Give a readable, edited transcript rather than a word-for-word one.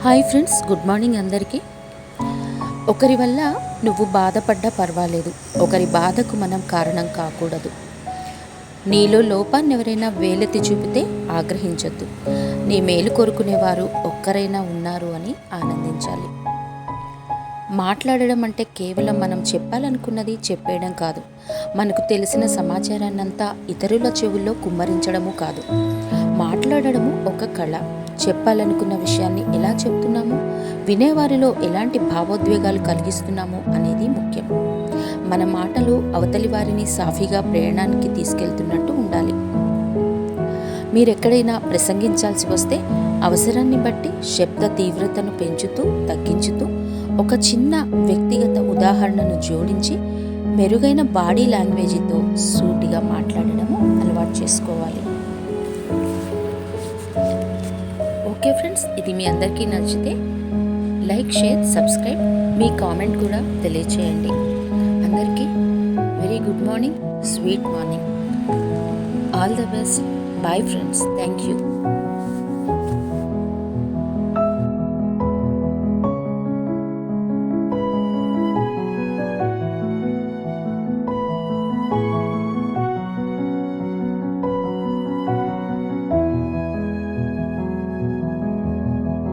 Hi friends, good morning అందరికీ. ఒకరి వల్ల నువ్వు బాధపడ్డా పర్వాలేదు, ఒకరి బాధకు మనం కారణం కాకూడదు. నీలో లోపాన్ని ఎవరైనా వేలెత్తి చూపితే ఆగ్రహించొద్దు. నీ మేలు కోరుకునేవారు ఒక్కరైనా ఉన్నారు అని ఆనందించాలి. మాట్లాడడం అంటే కేవలం మనం చెప్పాలనుకున్నది చెప్పేయడం కాదు. మనకు తెలిసిన సమాచారాన్నంతా ఇతరుల చెవుల్లో కుమ్మరించడము కాదు. మాట్లాడడము ఒక కళ. చెప్పాలనుకున్న విషయాన్ని ఎలా చెప్తున్నాము, వినేవారిలో ఎలాంటి భావోద్వేగాలు కలిగిస్తున్నాము అనేది ముఖ్యం. మన మాటలు అవతలి వారిని సాఫీగా ప్రయాణానికి తీసుకెళ్తున్నట్టు ఉండాలి. మీరెక్కడైనా ప్రసంగించాల్సి వస్తే అవసరాన్ని బట్టి శబ్ద తీవ్రతను పెంచుతూ తగ్గించుతూ ఒక చిన్న వ్యక్తిగత ఉదాహరణను జోడించి మెరుగైన బాడీ లాంగ్వేజ్తో సూటిగా మాట్లాడడము అలవాటు చేసుకోవాలి. ఓకే ఫ్రెండ్స్, ఇది మీ అందరికీ నచ్చితే లైక్, షేర్, సబ్స్క్రైబ్, మీ కామెంట్ కూడా తెలియచేయండి. అందరికీ very good morning, sweet morning. All the best. Bye friends. Thank you.